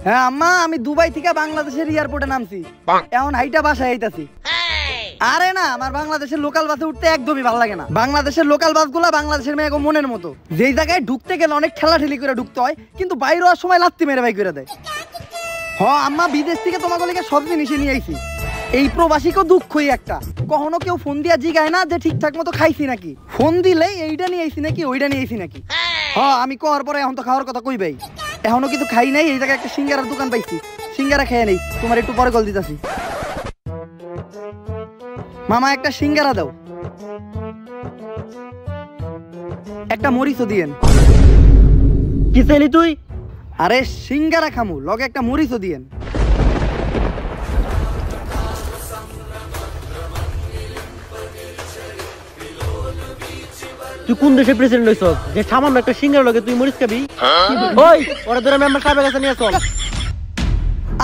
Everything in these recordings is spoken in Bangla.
হ্যাঁ আম্মা, আমি দুবাই থেকে বাংলাদেশের এয়ারপোর্টে নামছি, এখন হাইটা বাসায় আইতাছি। আরে না, আমার বাংলাদেশের লোকাল বাসে উঠতে একদমই ভালো লাগে না। বাংলাদেশের লোকাল বাসগুলো বাংলাদেশের মেয়ে মনের মতো, যেই জায়গায় ঢুকতে গেলে অনেক ঠেলাঠেলি করে ঢুকতে হয়, কিন্তু বাইরে হওয়ার সময় লাত্তি মেরে বাই করে দেয়। হ আম্মা, বিদেশ থেকে তোমাকে লেগে সব জিনিসই নিয়ে আইছি। এই প্রবাসীকেও দুঃখই একটা, কখনো কেউ ফোন দিয়া জিগায় না যে ঠিকঠাক মতো খাইছি নাকি। ফোন দিলে এইটা নিয়ে আইছি নাকি ওইটা নিয়ে আইছি নাকি। হ্যাঁ, আমি করার পরে এখন তো খাওয়ার কথা কই ভাই, এখনো কিন্তু খাই নাই। এই জায়গায় একটা সিঙ্গারার দোকান পাইছি, সিঙ্গারা খেয়ে নেই, তোমার একটু পরে কল দিতেছি। মামা একটা সিঙ্গারা দাও, একটা মরিচও দিয়েন। কি চাইলি তুই? আরে সিঙ্গারা খামু, লগে একটা মরিচও দিয়েন। তুই কোন দেশের প্রেসিডেন্ট হইছস যে সামান্য একটা সিঙ্গারা লগে তুই মরিচ খাবি? ওই ওরা ধরে মেম্বার সাহেবের কাছে নিয়ে চল।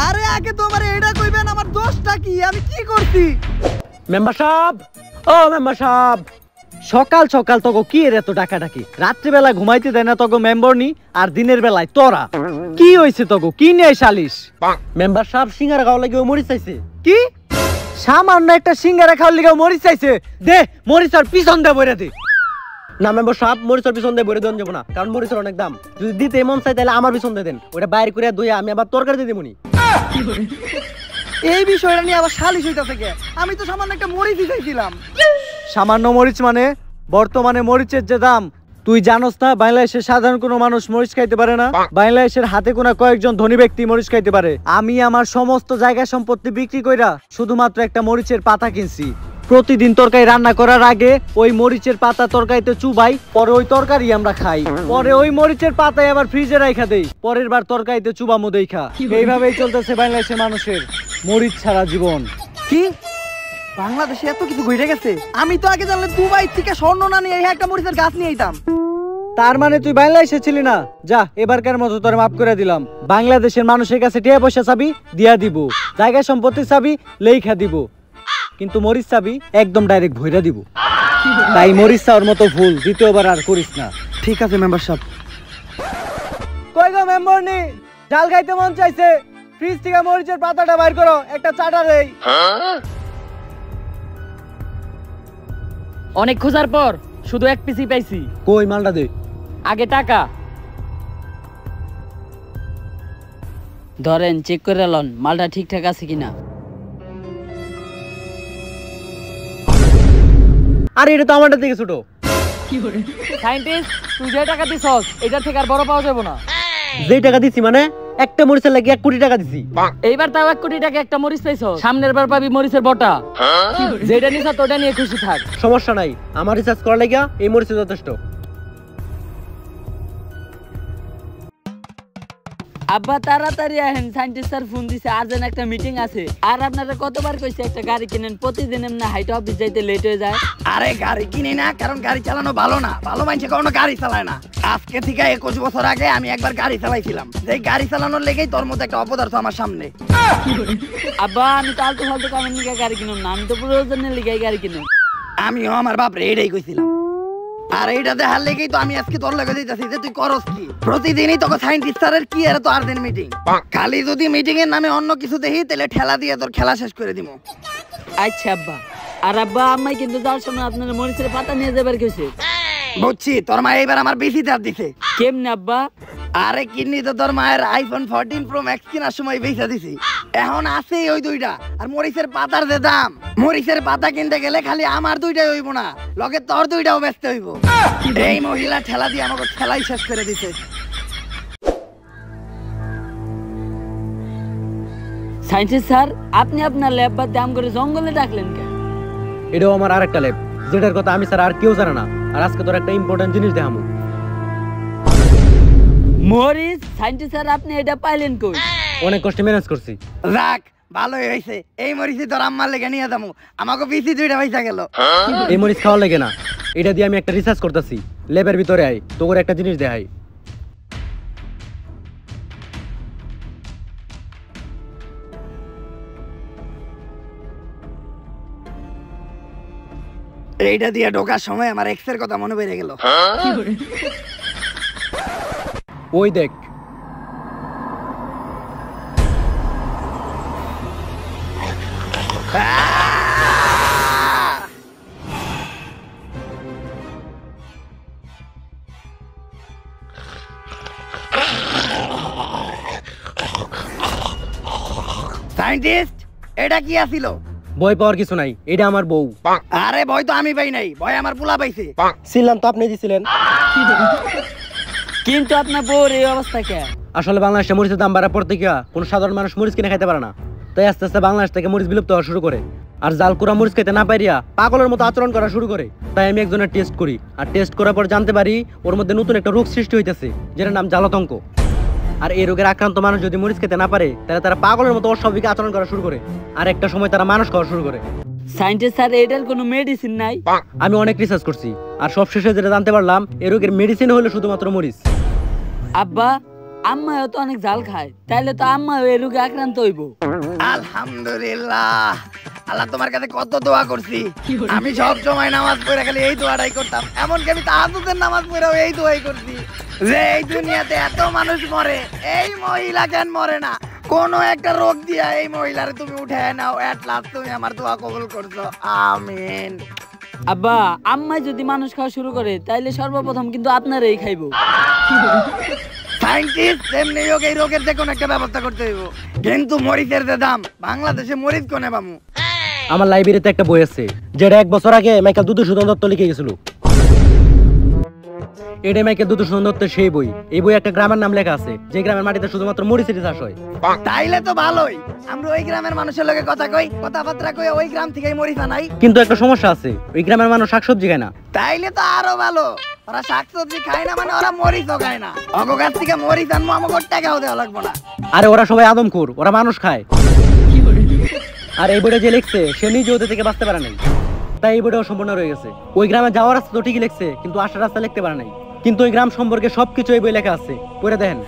আরে আগে তো আমার এটা কইবেন, আমার দোষটা কি, আমি কি করছি? মেম্বার সাহেব, ও মেম্বার সাহেব, সকাল সকাল তোকে কি এর এত ডাকাডাকি? রাত্রিবেলা ঘুমাইতে দেয় না তোকে মেম্বার নি, আর দিনের বেলায় তোরা। কি হয়েছে তোকে, কি নিয়ে সালিশ? মেম্বার সাহেব সিঙ্গারা খাওয়ার লাগে মরিচ চাইছে। কি সামান্য একটা সিঙ্গারা খাওয়ার লিগে মরিচ চাইছে? দে মরিচ আর পিছন দে বইরা দে। না মেম্বার সাহেব, মরিচের পিছন দিয়ে বইরে দেন যাবো না, কারণ মরিচের অনেক দাম। যদি দিতে মন চাই তাহলে আমার পিছন দিয়ে দেন, ওটা বাইরে করে ধুয়ে আমি আবার তরকারি দিয়ে দিবনি। এই বিষয়টা নিয়ে আবার সালিশ হইতাছে কে? আমি তো সামান্য একটা মরিচই চাইছিলাম। সামান্য মরিচ মানে? বর্তমানে মরিচের যে দাম তুই জানোস না? বাংলাদেশের সাধারণ কোনো মানুষ মরিচ খাইতে পারে না, বাংলাদেশের হাতে গোনা কয়েকজন ধনী ব্যক্তি মরিচ খাইতে পারে। আমি আমার সমস্ত জায়গা সম্পত্তি বিক্রি কইরা শুধুমাত্র একটা মরিচের পাতা কিনছি। প্রতিদিন তরকারি রান্না করার আগে ওই মরিচের পাতা তরকারিতে চুবাই, পরে ওই তরকারি আমরা খাই, পরে ওই মরিচের পাতায় আবার ফ্রিজে রাখা দেই, পরের বার তরকারিতে চুবামো দেখা। এইভাবেই চলতেছে বাংলাদেশের মানুষের মরিচ ছাড়া জীবন। কি বাংলাদেশে এত কিছু ঘটে গেছে? আমি তো আগে জানলে দুবাই থেকে স্বর্ণ না নিয়ে একটা মরিচের গাছ নিয়ে আইতাম। তার মানে তুই বাংলাদেশে ছিলি না? যা, এবারকার মতো তোর মাফ করে দিলাম। বাংলাদেশের মানুষের কাছে টিয়া পয়সা চাবি দিয়া দিব, জায়গা সম্পত্তি চাবি লেখা দিব, কিন্তু মরিচ চাবি একদম ডাইরেক্ট ভইরা দিব। তাই মরিচ চাওয়ার মতো ভুল দ্বিতীয়বার আর করিস না। ঠিক আছে মেম্বার সাহেব। কই গো মেম্বার নি, ডাল খাইতে মন চাইছে, ফ্রিজ থেকে মরিচের পাতাটা বাইর করো, একটা চাটা দেই। অনেক খোঁজার পর শুধু এক পিসি পাইছি। কই মালটা দে। আগে টাকা ধরেন, চেক করে লন মালটা ঠিকঠাক আছে কিনা। আরে এটা তো আমারটা থেকে ছোট। সায়েন্টিস্ট, তুই যে টাকা দিছস এটার থেকে আর বড় পাওয়া যাবে না। যে টাকা দিছি মানে একটা মরিচের লাগে 1 কোটি টাকা দিছি। এইবার তাও 1 কোটি টাকা একটা মরিচ পাইছস, সামনের বার পাবি মরিচের বটা। যেটা নিছ তোটা নিয়ে খুশি থাক। সমস্যা নাই, আমার রিসার্চ করার লাগিয়া এই মরিচ যথেষ্ট। আব্বা তাড়াতাড়ি আহেন, সায়েন্টিস্ট স্যার ফোন দিছে, আর্জেন্ট একটা মিটিং আছে। আর আপনারা কতবার কইছে একটা গাড়ি কিনেন, প্রতিদিন না হাইট অফিস যাইতে লেট হয়ে যায়। আরে গাড়ি কিনি না, কারণ গাড়ি চালানো ভালো না, ভালো মানুষে কখনো গাড়ি চালায় না। আজকে থেকে 21 বছর আগে আমি একবার গাড়ি চালাইছিলাম, যে গাড়ি চালানোর লেগেই তোর মতো একটা অপদার্থ আমার সামনে। আব্বা আমি তো আলতু ফালতু কামের লিগে গাড়ি কিনুম না, আমি তো প্রয়োজনের লিগে গাড়ি কিনুম। আমিও আমার বাপরে এটাই কইছিলাম। আর এইটা দেখার লেগেই তো আমি আজকে তোর লগে দিতেছি যে তুই করস কি। প্রতিদিনই তোকে সায়েন্টিস্ট স্যারের কি এর তো আর দিন মিটিং, খালি যদি মিটিং এর নামে অন্য কিছু দেখি তাহলে ঠেলা দিয়ে তোর খেলা শেষ করে দিমু। আচ্ছা আব্বা। আর আব্বা আম্মাই কিন্তু যাওয়ার সময় আপনার মরিচের পাতা নিয়ে যাবার কইছে। বুঝছি, তোর মা এইবার আমার বেশি চাপ দিছে। কেমনে আব্বা? আরে কিডনি তো তোর মায়ের আইফোন 14 প্রো ম্যাক্স কেনার সময় বেচা দিছি, এখন আছে ওই দুইটা। আর মরিচের পাতার যে দাম, মরিচের পাতা কিনতে গেলে খালি আমার দুইটাই হইব না, লগে তোর দুইটাও বেচতে হইব। এই মহিলা ঠেলা দিয়ে আমাকে খেলাই শেষ করে দিছে। সায়েন্টিস্ট স্যার, আপনি আপনার ল্যাব বাদ দাম করে জঙ্গলে ডাকলেন কেন? এটাও আমার আরেকটা ল্যাব, যেটার কথা আমি স্যার আর কেউ জানে না। আর আজকে তোর একটা ইম্পর্টেন্ট জিনিস দেখামু। মরিচ? সায়েন্টিস্ট স্যার আপনি এটা পাইলেন কই? অনেক কষ্টে ম্যানেজ করছি। রাখ, ভালোই হয়েছে। এই মরিচি তোর আম্মার লেগে নিয়ে যাবো, আমাকে বেশি দুইটা পয়সা গেল। এই মরিচ খাওয়া লাগে না, এটা দিয়ে আমি একটা রিসার্চ করতেছি। ল্যাবের ভিতরে আই, তোর একটা জিনিস দেখাই। এইটা দিয়ে ঢোকার সময় আমার এক্স এর কথা মনে পড়ে গেল। ওই দেখ। সায়েন্টিস্ট, এটা কি আছিল? ভয় পাওয়ার কিছু নাই, এটা আমার বউ। আরে ভয় তো আমি পাই নাই, ভয় আমার পোলা পাইছে। ছিলাম তো আপনি দিছিলেন। কিন্তু আপনার বউর এই অবস্থা কে? আসলে বাংলাদেশে মরিচের দাম বাড়ার পর থেকে কোন সাধারণ মানুষ মরিচ কিনে খাইতে পারে না, তাই আস্তে আস্তে বাংলাদেশ থেকে মরিচ বিলুপ্ত হওয়া শুরু করে। আর জালকুড়া মরিচ খেতে না পারিয়া পাগলের মতো আচরণ করা শুরু করে। তাই আমি একজনের টেস্ট করি, আর টেস্ট করার পর জানতে পারি ওর মধ্যে নতুন একটা রোগ সৃষ্টি হইতেছে, যেটার নাম জালতঙ্ক। আর এই রোগের আক্রান্ত মানুষ যদি মরিচ খেতে না পারে, তাহলে তারা পাগলের মতো অস্বাভাবিক আচরণ করা শুরু করে, আর একটা সময় তারা মানুষ খাওয়া শুরু করে। সায়েন্টিস্ট স্যার, এটার কোনো মেডিসিন নাই? আমি অনেক রিসার্চ করছি, আর সবশেষে যেটা জানতে পারলাম এই রোগের মেডিসিন হলো শুধুমাত্র মরিচ। আব্বা, আম্মাও তো অনেক জাল খায়, তাইলে তো আম্মাও এই রোগে আক্রান্ত হইব। আলহামদুলিল্লাহ, আল্লাহ তোমার কাছে কত দোয়া করছি। আমি সব সময় নামাজ পড়ে খালি এই দোয়াটাই করতাম, এমনকি আমি তাহাজ্জুদের নামাজ পড়েও এই দোয়াই করছি যে এই দুনিয়াতে এত মানুষ মরে, এই মহিলা কেন মরে না? কোন একটা রোগ দিয়া এই মহিলারে তুমি উঠে নাও, এট লাস্ট তুমি আমার দোয়া কবুল করছো, আমিন। আব্বা, আম্মাই যদি মানুষ খাওয়া শুরু করে, তাইলে সর্বপ্রথম কিন্তু আপনারই খাইবো। সায়েন্টিস্ট, এমনি হোক এই রোগের যে কোনো একটা ব্যবস্থা করতে হইব। কিন্তু মরিচের যে দাম, বাংলাদেশে মরিচ কোনে পামু? আমার লাইব্রেরিতে একটা বই আছে, যেটা 1 বছর আগে মাইকেল দুধসূদন দত্ত লিখে গেছিল। এটা মাইকেল দুধসূদন দত্তের সেই বই। এই বই একটা গ্রামের নাম লেখা আছে, যে গ্রামের মাটিতে শুধুমাত্র মরিচের চাষ হয়। তাইলে তো ভালোই, আমরা ওই গ্রামের মানুষের লগে কথা কই, কথাবার্তা কই, ওই গ্রাম থেকেই মরিচ আনাই। কিন্তু একটা সমস্যা আছে, ওই গ্রামের মানুষ শাকসবজি খায় না। তাইলে তো আরো ভালো, ওরা শাকসবজি খায় না মানে ওরা মরিচও খায় না। অগো গাছ থেকে মরিচ আনবো, আমাকে টাকাও দেওয়া লাগবো না। আরে ওরা সবাই আদমখোর, ওরা মানুষ খায়। আর এই বইটা যে লিখছে সে নিজে ওদের থেকে বাঁচতে পারে নাই, তাই এই বইটাও সম্পূর্ণ রয়ে গেছে। ওই গ্রামে যাওয়ার রাস্তা তো ঠিকই লিখছে, কিন্তু আসার রাস্তা লিখতে পারে নাই। কিন্তু ওই গ্রাম সম্পর্কে সবকিছু এই বই লেখা আছে, পড়ে দেখেন।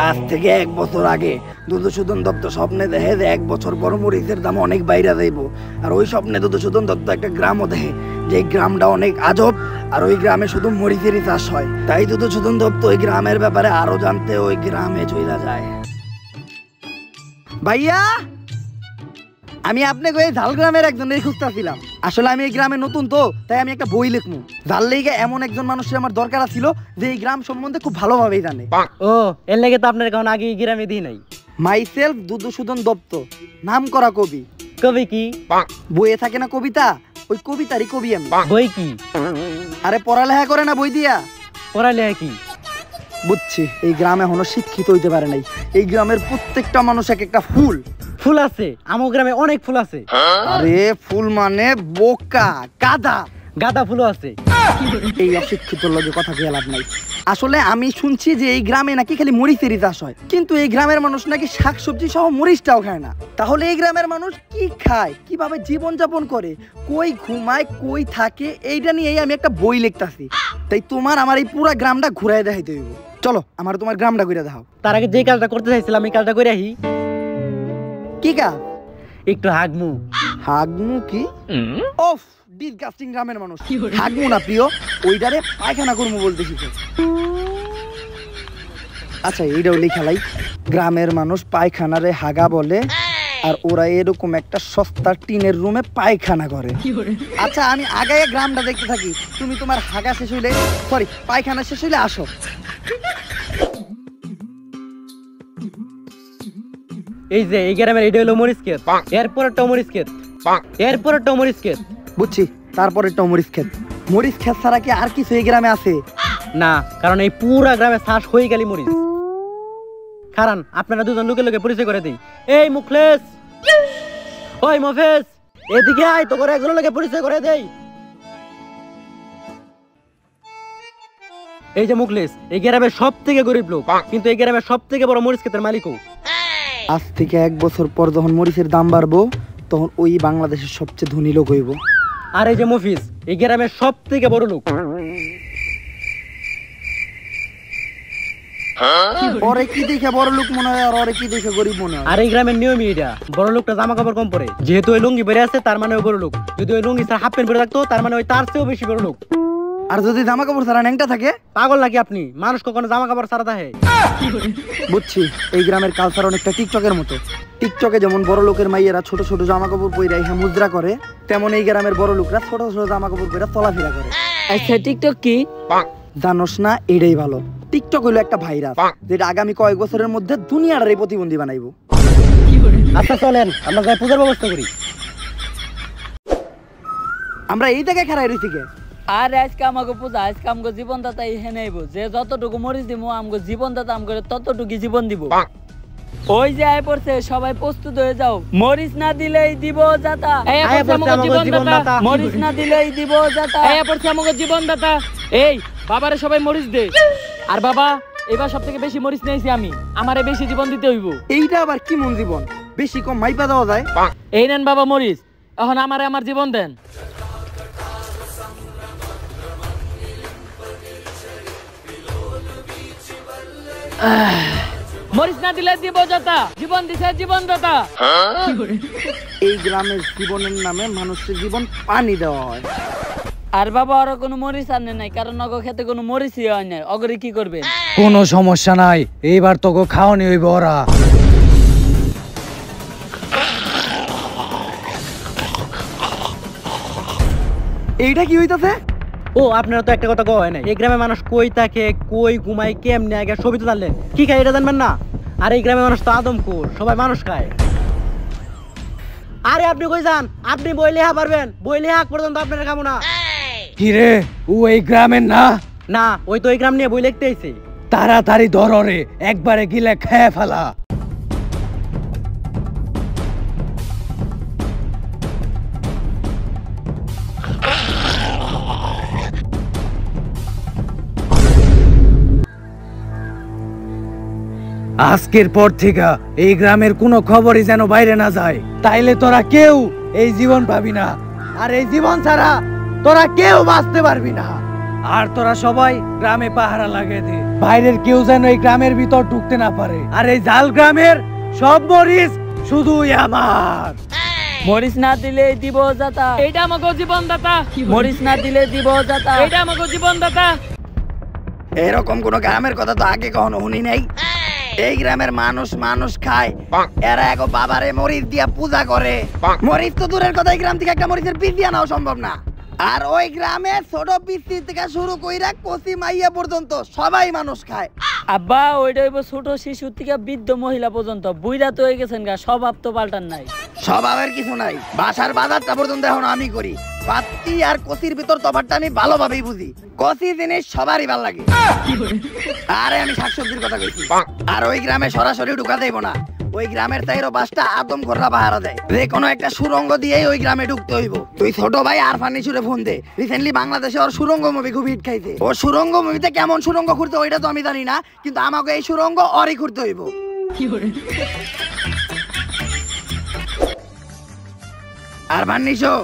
আজ থেকে 1 বছর আগে দুধসূদন দত্ত স্বপ্নে দেখে যে 1 বছর পর মরিচের দাম অনেক বাইরে যাইব। আর ওই স্বপ্নে দুধসূদন দত্ত একটা গ্রামও দেখে, যে গ্রামটা অনেক আজব, আর ওই গ্রামে শুধু মরিচেরই চাষ হয়। তাই দুধসূদন দত্ত ওই গ্রামের ব্যাপারে আরো জানতে ওই গ্রামে চলে যায়। ভাইয়া, আমি আপনাকে ওই ঝালগ্রামের একজনের খুঁজতেছিলাম। আসলে আমি এই গ্রামে নতুন তো, তাই আমি একটা বই লিখবো। যার লেগে এমন একজন মানুষের আমার দরকার ছিল যে এই গ্রাম সম্বন্ধে খুব ভালোভাবেই জানে। ও, এর লেগে তো আপনার কারণ আগে এই গ্রামে দিই নাই। মাইসেলফ দুধসূদন দত্ত, নাম করা কবি। কবি কি? বইয়ে থাকে না কবিতা, ওই কবিতারই কবি আমি। বই কি? আরে পড়ালেখা করে না বই দিয়া। পড়ালেখা কি? বুঝছি, এই গ্রামে এখনো শিক্ষিত হইতে পারে নাই। এই গ্রামের প্রত্যেকটা মানুষ এক একটা ফুল। ফুল আছে, আমার গ্রামে অনেক ফুল আছে। আরে ফুল মানে বোকা, গাধা। গাঁদা ফুলও আছে। এই অশিক্ষিত লোকে কথা দিয়ে লাভ নাই। আসলে আমি শুনছি যে এই গ্রামে নাকি খালি মরিচেরই চাষ হয়, কিন্তু এই গ্রামের মানুষ নাকি শাকসবজি সহ মরিচটাও খায় না। তাহলে এই গ্রামের মানুষ কি খায়, কিভাবে জীবন যাপন করে, কই ঘুমায়, কই থাকে, এইটা নিয়েই আমি একটা বই লিখতাছি। তাই তোমার আমার এই পুরা গ্রামটা ঘুরাই দেখাইতে হইব। চলো, আমার তোমার গ্রামটা ঘুরে দেখাও। তার আগে যে কাজটা করতে চাইছিলাম এই কাজটা করে আহি। কি কাজ? একটু হাগমু। হাগমু কি? ওফ, ডিসগাস্টিং গ্রামের মানুষ। হাগমু না প্রিয়, ওইটারে পায়খানা করবো বলতেছি তো। আচ্ছা, এইটাও লিখালাই, গ্রামের মানুষ পায়খানারে হাগা বলে, আর ওরা এরকম একটা সস্তা টিনের রুমে পায়খানা করে। আচ্ছা, আমি আগায় গ্রামটা দেখতে থাকি, তুমি তোমার হাগা শেষ হইলে, সরি পায়খানা শেষ হইলে আসো। এই যে এই গ্রামের এটা হলো মরিচ ক্ষেত, এরপর একটা মরিচ ক্ষেত, এরপর একটা মরিচ ক্ষেত। বুঝছি, তারপরে একটা মরিচ ক্ষেত। মরিচ ক্ষেত ছাড়া কি আর কিছু এই গ্রামে আছে? না, কারণ এই পুরা গ্রামে শ্বাস হয়ে গেলি মরিচ। কারণ আপনারা দুজন লোকে লোকে পরিচয় করে দিই। এই মুখলেস, ওই মফেজ, এদিকে আয়, তো করে একজন লোকে পরিচয় করে দেই। এই যে মুখলেস, এই গ্রামের সব থেকে গরিব লোক, কিন্তু এই গ্রামের সব থেকে বড় মরিচ ক্ষেতের মালিকও। আজ থেকে 1 বছর পর যখন মরিচের দাম বাড়বো, তখন ওই বাংলাদেশের সবচেয়ে ধনী লোক হইব। আর এই যে মফিজ, এই গ্রামের সব থেকে বড় লোক। ওরে কি দেখে বড় লোক মনে হয়, আর ওরে কি দেখে গরিব মনে হয়। আর এই গ্রামের নিয়মই এটা, বড় লোকটা জামা কাপড় কম পরে। যেহেতু ওই লুঙ্গি পরে আছে, তার মানে ওই বড় লোক। যদি ওই লুঙ্গি স্যার হাফ প্যান্ট পরে থাকতো, তার মানে ওই তার চেয়েও বেশি বড় লোক। আর যদি জামা কাপড় ছাড়া ন্যাংটা থাকে? পাগল নাকি আপনি? মানুষ কখনো জামা কাপড় ছাড়া থাকে? বুঝছি, এই গ্রামের কালচার অনেকটা টিকটকের মতো। টিকটকে যেমন বড় লোকের মাইয়েরা ছোট ছোট জামা কাপড় পরে ইহা মুদ্রা করে, তেমন এই গ্রামের বড় লোকরা ছোট ছোট জামা কাপড় পরে চলাফেরা করে। আচ্ছা টিকটক কি? জানোস না? এটাই ভালো। টিকটক হলো একটা ভাইরাস, যেটা আগামী কয়েক বছরের মধ্যে দুনিয়াটারই প্রতিবন্ধী বানাইবো। আচ্ছা চলেন আমরা যাই পূজার ব্যবস্থা করি। আমরা এই জায়গায় খাড়াই রয়েছি কে? আর আজকে আমাকে পূজা, আজকে আমাকে জীবনদাতা এখানে আইবো। যে যতটুকু মরিচ দিব আমাকে জীবনদাতা আমাকে ততটুকু জীবন দিব। ওই যে আয় পড়ছে, সবাই প্রস্তুত হয়ে যাও। মরিচ না দিলেই দিব যাতা। মরিচ না দিলেই দিব যাতা। জীবনদাতা এই বাবারে সবাই মরিচ দে। আর বাবা এবার সব থেকে বেশি মরিচ নিয়েছি আমি, আমারে বেশি জীবন দিতে হইব। এইটা আবার কি মন জীবন? বেশি কম মাইপা দেওয়া যায়? এই নেন বাবা মরিচ, এখন আমারে আমার জীবন দেন। মরিচ না দিলে দিব যাতা, জীবন দিছে জীবনদাতা। এই গ্রামের জীবনের নামে মানুষের জীবন পানি দেওয়া হয়। আর বাবা ওরা কোনো মরিচ আনে নাই, কারণ অগ খেতে কোনো মরিচই হয় নাই। অগরে কি করবে? কোনো সমস্যা নাই, এইবার তোকে খাওয়ানি হইব ওরা। এইটা কি হইতাছে? ও আপনারা তো একটা কথা কয় নাই, এই গ্রামের মানুষ কই থাকে, কই ঘুমায়, কেমনে আগে সবই তো জানলেন। কি খায় এটা জানবেন না? আর এই গ্রামের মানুষ তো আদমখোর, সবাই মানুষ খায়। আরে আপনি কই যান? আপনি বইলে হা পারবেন, বইলে হাক পর্যন্ত আপনারা খাবো না। কি রে, ও এই গ্রামের না? না, ওই তো এই গ্রাম নিয়ে বই লিখতে আইছে। তাড়াতাড়ি ধরো রে, একবারে গিলে খেয়ে ফেলা। আজকের পর থেকে এই গ্রামের কোনো খবরই যেন বাইরে না যায়, তাইলে তোরা কেউ এই জীবন পাবি না। আর এই জীবন ছাড়া তোরা কেউ বাঁচতে পারবি না। আর তোরা সবাই গ্রামে পাহারা লাগিয়ে দে, বাইরের কেউ যেন এই গ্রামের ভিতর ঢুকতে না পারে। আর এই জাল গ্রামের সব মরিচ শুধুই আমার। মরিচ না দিলে দিব যাতা। এইটা আমাকে জীবনদাতা। মরিচ না দিলে দিব যাতা। এইটা আমাকে জীবনদাতা। এরকম কোন গ্রামের কথা তো আগে কখনো শুনি নাই। এই গ্রামের মানুষ মানুষ খায়, এরা এক বাবারে মরিচ দিয়া পূজা করে। মরিচ তো দূরের কথা, এই গ্রাম থেকে একটা মরিচের বীজ দিয়ে আনাও সম্ভব না। আর ওই গ্রামে ছোট পিস্তি থেকে শুরু কইরা কচি মাইয়া পর্যন্ত সবাই মানুষ খায়। আব্বা ওইটা হইব ছোট শিশু থেকে বৃদ্ধ মহিলা পর্যন্ত। বুইরা তো হয়ে গেছেন গা, স্বভাব তো পাল্টান নাই। স্বভাবের কিছু নাই, বাসার বাজারটা পর্যন্ত এখন আমি করি। পাত্তি আর কচির ভিতর তফাৎটা আমি ভালোভাবেই বুঝি। কচি জিনিস সবারই ভাল লাগে। আরে আমি শাকসবজির কথা কইছি। আর ওই গ্রামে সরাসরি ঢুকা দেব না, ওই গ্রামের তাইরও বাসটা আদম ঘররা পাহারা দেয়। যে কোনো একটা সুরঙ্গ দিয়েই ওই গ্রামে ঢুকতে হইব। তুই ছোট ভাই আর ফার্নিচুরে ফোন দে, রিসেন্টলি বাংলাদেশে ওর সুরঙ্গ মুভি খুব হিট খাইছে। ও সুরঙ্গ মুভিতে কেমন সুরঙ্গ খুঁড়তে ওইটা তো আমি জানি না, কিন্তু আমাকে এই সুরঙ্গ অরই খুঁড়তে হইব। আর ফার্নিশো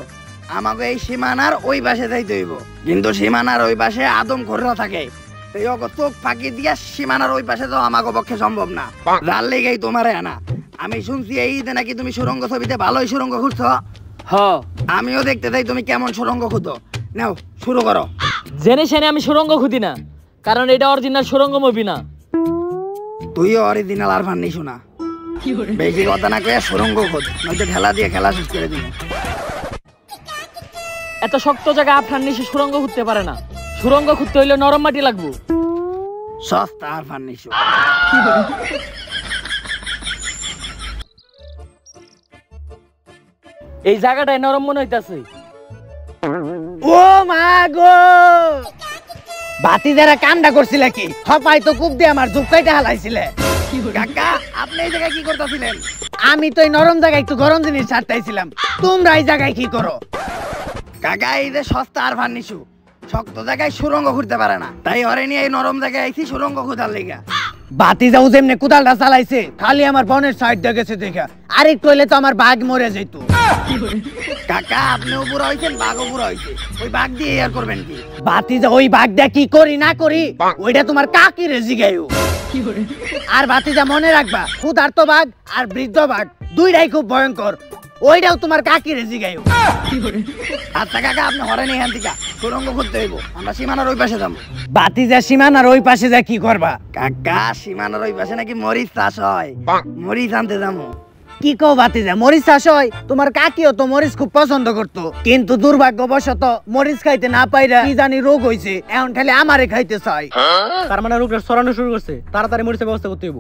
আমাকে এই সীমানার ওই পাশে যাইতে হইব, কিন্তু সীমানার ওই পাশে আদম ঘররা থাকে। এই চোখ ফাঁকি দিয়া সীমানার ওই পাশে তো আমাকে পক্ষে সম্ভব না। যার লেগেই তোমারে আনা। আমি শুনছি এই যে নাকি তুমি সুরঙ্গ ছবিতে ভালোই সুরঙ্গ খুঁজছো। হ, আমিও দেখতে চাই তুমি কেমন সুরঙ্গ খুঁজো। নাও শুরু করো। জেনে শুনে আমি সুরঙ্গ খুঁজি না, কারণ এটা অরিজিনাল সুরঙ্গ মুভি না। তুইও অরিজিনাল আর ফান্নি শোনা, বেশি কথা না কয়ে সুরঙ্গ খোঁজ, নয়তো ঠেলা দিয়ে খেলা শেষ করে দিবে। এত শক্ত জায়গা আপনার নিচে সুরঙ্গ খুঁজতে পারে না। সুরঙ্গ খুঁজতে হইলে নরম মাটি লাগবো। সস্তা আর ফান্নি শো। এই জায়গাটায় নরম মনে হইতাছে। ও মা গো, বাতি যারা কান্ডা করছিল কি হপাই তো কূপ দিয়ে আমার জুপকাইটা হালাইছিলে। কাকা আপনি এই জায়গায় কি করতেছিলেন? আমি তো এই নরম জায়গায় একটু গরম জিনিস ছাড়তাইছিলাম, তোমরা এই জায়গায় কি করো? কাকা এই যে সস্তা আর ফার্নিশু শক্ত জায়গায় সুরঙ্গ খুঁজতে পারে না, তাই ওরে নিয়ে এই নরম জায়গায় আইছি সুরঙ্গ খুঁজার লেগা। বাতি যাও যেমনি কুদালটা চালাইছে, খালি আমার বনের সাইড দেখেছে দেখা, আরেকটু হইলে তো আমার বাঘ মরে যেত। কাকা আপনিও বুড়া হইছেন, বাঘও বুড়া হইছে, ওই বাঘ দিয়ে আর করবেন কি? বাতি যা ওই বাঘটা কি করি না করি ওইটা তোমার কাকি রে জিগাইও। আর বাতি যা মনে রাখবা, ক্ষুধার্ত বাঘ আর বৃদ্ধ বাঘ দুইটাই খুব ভয়ঙ্কর। ওইটাও তোমার কাকি রে জিগাইও। আচ্ছা কাকা আপনি হরেনি হ্যান থেকে সুরঙ্গ করতে হইব, আমরা সীমানার ওই পাশে যাবো। বাতিজা সীমানার ওই পাশে যা কি করবা? কাকা সীমানার ওই পাশে নাকি মরিচ চাষ হয়, মরিচ আনতে যাবো। কি কও বাতিজা, মরিচ চাষ হয়? তোমার কাকিও তো মরিচ খুব পছন্দ করতো, কিন্তু দুর্ভাগ্যবশত মরিচ খাইতে না পাইরা কি জানি রোগ হইছে, এখন খালি আমারে খাইতে চাই। তার মানে রোগটা ছড়ানো শুরু করছে, তাড়াতাড়ি মরিচের ব্যবস্থা করতে হইব।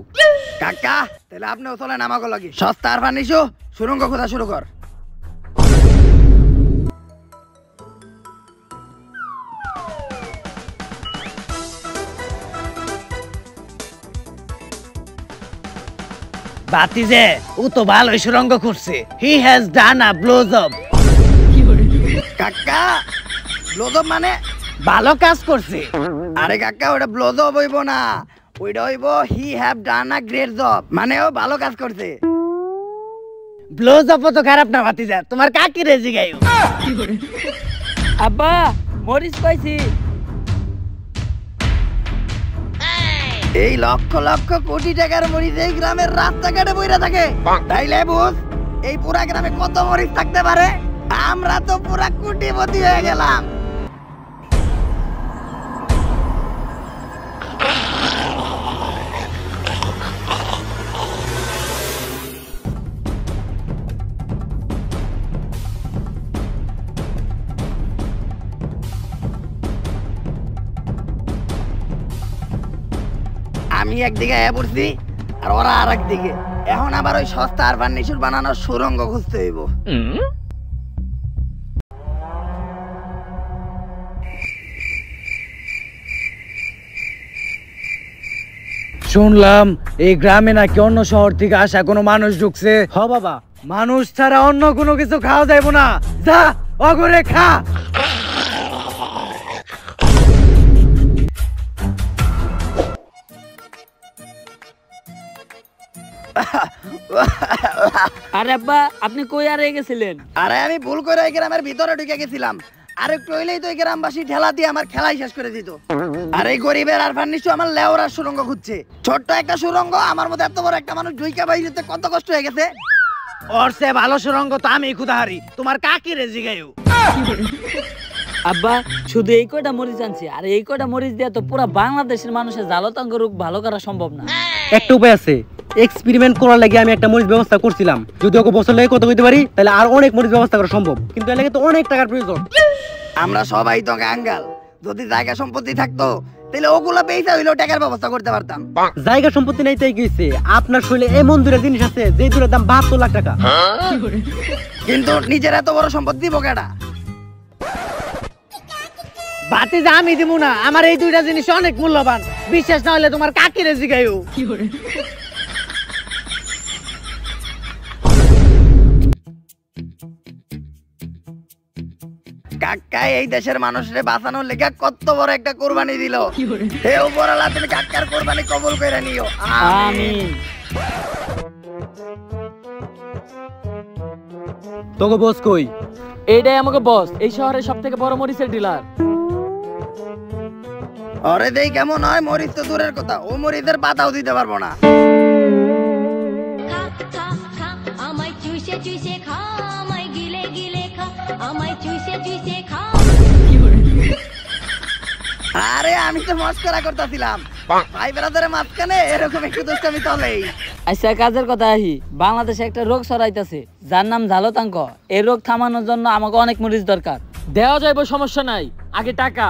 কাকা তাহলে আপনিও চলেন আমাকে লাগে, সস্তা আর ফার্নিশো সুরঙ্গ খোঁজা শুরু কর। বাতিজে ও তো ভালোই সুরঙ্গ করছে। He has done a blow job. কাকা ব্লোজব মানে? ভালো কাজ করছে। আরে কাকা ওটা ব্লোজব হইব না, ওইটা হইব he have done a great job, মানে ও ভালো কাজ করছে। ব্লোজব তো খারাপ না বাতিজা, তোমার কাকি রে জিগাইও। আব্বা মরিচ পাইছি। এই লক্ষ লক্ষ কোটি টাকার মরিচ এই গ্রামের রাস্তাঘাটে বইরা থাকে, তাইলে বুঝ এই পুরা গ্রামে কত মরিচ থাকতে পারে। আমরা তো পুরা কোটিপতি হয়ে গেলাম। আমি একদিকে পড়ছি আর ওরা আর একদিকে, এখন আবার ওই সস্তা আর ফার্নিচার বানানোর সুরঙ্গ খুঁজতে হইব। শুনলাম এই গ্রামে নাকি অন্য শহর থেকে আসা কোনো মানুষ ঢুকছে। হ বাবা, মানুষ ছাড়া অন্য কোনো কিছু খাওয়া যাইব না, যা অগরে খা। আরে আব্বা আপনি কই আর গেছিলেন? আরে আমি ভুল করে এই গ্রামের ভিতরে ঢুকে গেছিলাম, আর একটু হইলেই তো এই গ্রামবাসী ঠেলা দিয়ে আমার খেলাই শেষ করে দিত। আর এই গরিবের আর ফার্নিচার আমার লেওরার সুরঙ্গ খুঁজছে, ছোট্ট একটা সুরঙ্গ, আমার মধ্যে এত বড় একটা মানুষ ঢুইকা বাইরেতে কত কষ্ট হয়ে গেছে। ওর সে ভালো সুরঙ্গ তো আমি খুদাহারি, তোমার কাকি রে জিগাইও। আব্বা শুধু এই কয়টা মরিচ আনছি, আর এই কয়টা মরিচ দিয়ে তো পুরো বাংলাদেশের মানুষের জালতাঙ্গ রোগ ভালো করা সম্ভব না। একটা উপায় আছে, এক্সপেরিমেন্ট করার লাগে আমি একটা মরিচ ব্যবস্থা করছিলাম। যদি ওকে বছর লাগে কত হইতে পারি, তাহলে আর অনেক মরিচ ব্যবস্থা করা সম্ভব, কিন্তু এর লাগে তো অনেক টাকার প্রয়োজন। আমরা সবাই তো গাঙ্গাল, যদি জায়গা সম্পত্তি থাকতো তাহলে ওগুলা বেচা হইলেও টাকার ব্যবস্থা করতে পারতাম। জায়গা সম্পত্তি নাই তাই গেছে, আপনার শরীরে এমন দুটা জিনিস আছে যে দুটার দাম 72 লাখ টাকা। কিন্তু নিজের এত বড় সম্পত্তি বোকাটা। বাতিজা আমি দিব না, আমার এই দুইটা জিনিস অনেক মূল্যবান, বিশ্বাস না হলে তোমার কাকি রে জিগাইও। কাকা এই দেশের মানুষের বাঁচানোর লেগে কত বড় একটা কোরবানি দিল। হে উপরওয়ালা তুমি কাকার কোরবানি কবুল করে নিও, আমিন। তোকে বস কই? এইটাই আমাকে বস, এই শহরের সবথেকে বড় মরিচের ডিলার। আরে দেই কেমন হয়, মরিচ তো দূরের কথা, ও মরিচের পাতাও দিতে পারবো না। খা খা খা আমায় চুষে চুষে খা, আমায় গিলে গিলে খা, আমায় চুষে চুষে খা। আরে আমি তো মস্করা করতেছিলাম, ভাই ব্রাদারের মাঝখানে এরকম একটু দুষ্টামি চলেই। আচ্ছা কাজের কথা আহি, বাংলাদেশে একটা রোগ ছড়াইতেছে যার নাম জালতাঙ্ক। এই রোগ থামানোর জন্য আমাকে অনেক মরিচ দরকার। দেওয়া যাইব, সমস্যা নাই, আগে টাকা।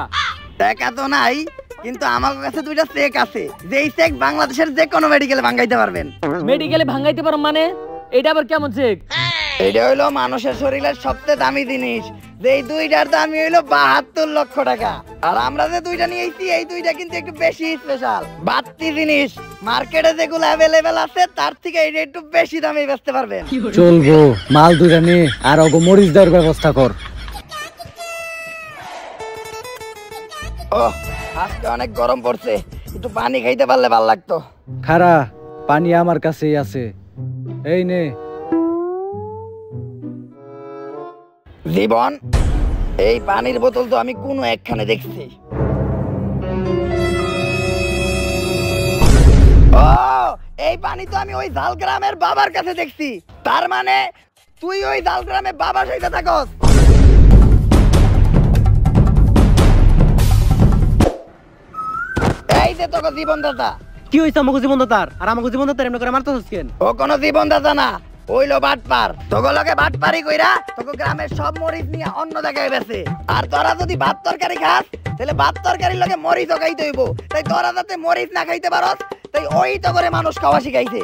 টাকা তো নাই, কিন্তু আমার কাছে দুইটা চেক আছে, যেই চেক বাংলাদেশের যে কোনো মেডিকেলে ভাঙাইতে পারবেন। মেডিকেলে ভাঙাইতে পারো মানে? এটা আবার কেমন চেক? এইটা হইলো মানুষের শরীরের সবচেয়ে দামি জিনিস, যেই দুইটার দামি হইলো 72 লক্ষ টাকা। আর আমরা যে দুইটা নিয়েছি এই দুইটা কিন্তু একটু বেশি স্পেশাল, বাড়তি জিনিস। মার্কেটে যেগুলো অ্যাভেলেবেল আছে তার থেকে এইটা একটু বেশি দামে বেচতে পারবেন। চলবো, মাল দুইটা নে আর ওগো মরিচ দেওয়ার ব্যবস্থা কর। ও আজকে অনেক গরম পড়ছে, একটু পানি খাইতে পারলে ভালো লাগতো। খারা, পানি আমার কাছেই আছে, এই নে। জীবন, এই পানির বোতল তো আমি কোনো একখানে দেখছি। ও এই পানি তো আমি ওই ঝালগ্রামের বাবার কাছে দেখছি, তার মানে তুই ওই জাল গ্রামে বাবা সাইতে থাকস। এই যে তোকে জীবনদাতা। কি হইছে আমাকে জীবনদাতার? আর আমাকে জীবনদাতার এমনি করে মারতেছস কেন? ও কোনো জীবনদাতা না, ওইলো বাটপার। তোকে লগে বাটপারি কইরা তোকে গ্রামের সব মরিচ নিয়ে অন্য জায়গায় বেচে। আর তোরা যদি ভাত তরকারি খাস তাহলে ভাত তরকারির লগে মরিচও খাইতে হইব। তাই তোরা যাতে মরিচ না খাইতে পারস তাই ওই তো করে মানুষ খাওয়া শিখাইছে।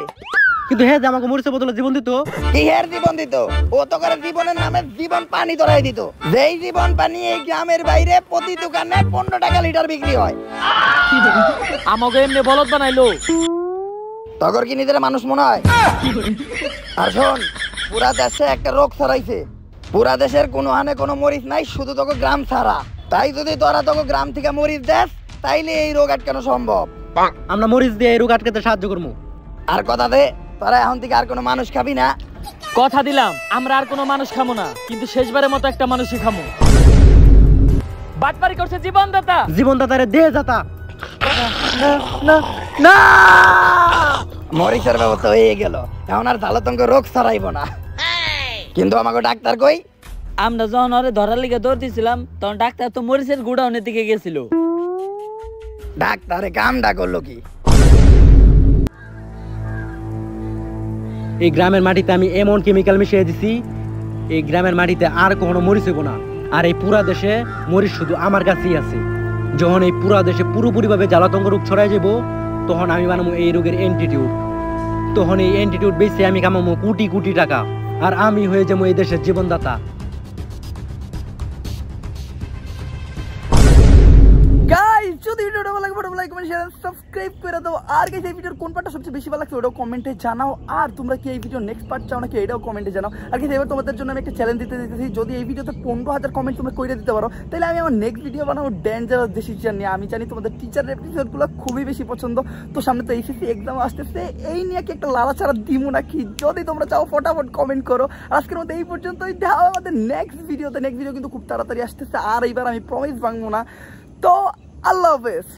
কিন্তু হে যে আমাকে মরিচের বদলে জীবন দিত। কি হের জীবন দিত? ও তো করে জীবনের নামে জীবন পানি ধরাই দিত। যেই জীবন পানি এই গ্রামের বাইরে প্রতি দোকানে 15 টাকা লিটার বিক্রি হয়। আমাকে এমনি বলদ বানাইলো। তগর কি নিজের মানুষ মনে হয়? আর শোন, পুরা দেশে একটা রোগ ছড়াইছে। পুরা দেশের কোনো হানে কোনো মরিচ নাই, শুধু তোকে গ্রাম ছাড়া। তাই যদি তোরা তোকে গ্রাম থেকে মরিচ দেস তাইলে এই রোগ আটকানো সম্ভব। আমরা মরিচ দিয়ে এই রোগ আটকাতে সাহায্য করবো। আর কথা দে, তোরা এখন থেকে আর কোনো মানুষ খাবি না। কথা দিলাম আমরা আর কোনো মানুষ খামো না, কিন্তু শেষবারের মতো একটা মানুষই খামো। বাটপারি করছে জীবনদাতা। জীবনদাতারে দে যাতা। মরিচের ব্যবস্থা হয়ে গেল, এখন আর ঝালতঙ্গ রোগ ছড়াইব না। কিন্তু আমাকে ডাক্তার কই? আমরা যখন ওরে ধরার লিগে দৌড় দিছিলাম তখন ডাক্তার তো মরিচের গুড়াউনের দিকে গেছিল। ডাক্তারে কামটা করলো কি? এই গ্রামের মাটিতে আমি এমন কেমিক্যাল মিশিয়ে দিছি, এই গ্রামের মাটিতে আর কখনো মরিচ হইব না। আর এই পুরা দেশে মরিচ শুধু আমার কাছেই আছে। যখন এই পুরা দেশে পুরোপুরিভাবে জ্বালাতঙ্গ রোগ ছড়াই যাব, তখন আমি বানাবো এই রোগের অ্যান্টিটিউড। তখন এই অ্যান্টিটিউড বেশি আমি কামাবো কোটি কোটি টাকা, আর আমি হয়ে যাবো এই দেশের জীবনদাতা। গাইস, যদি ভিডিওটা ভালো লাগে বড় লাইক কমেন্ট শেয়ার সাবস্ক্রাইব করে দাও। আর গাইস, এই ভিডিওর কোন পার্টটা সবচেয়ে বেশি ভালো লাগছে ওটাও কমেন্টে জানাও। আর তোমরা কি এই ভিডিওর নেক্সট পার্ট চাও নাকি এটাও কমেন্টে জানাও। আর গাইস, এবার তোমাদের জন্য আমি একটা চ্যালেঞ্জ দিতেছি, যদি এই ভিডিওতে 15,000 কমেন্ট তোমরা কইরে দিতে পারো তাহলে আমি আমার নেক্সট ভিডিও বানাবো ডেঞ্জারাস ডিসিশন নিয়ে। আমি জানি তোমাদের টিচারের এপিসোডগুলো খুবই বেশি পছন্দ। তো সামনে তো এইচএসসি এক্সাম আসতেছে, এই নিয়ে কি একটা লালাচারা দিমু নাকি? যদি তোমরা চাও ফটাফট কমেন্ট করো। আর আজকের মধ্যে এই পর্যন্তই, দেখা হবে আমাদের নেক্সট ভিডিওতে। নেক্সট ভিডিও কিন্তু খুব তাড়াতাড়ি আসতেছে, আর এইবার আমি প্রমিস ভাঙবো না। তো আল্লাহ হাফেজ।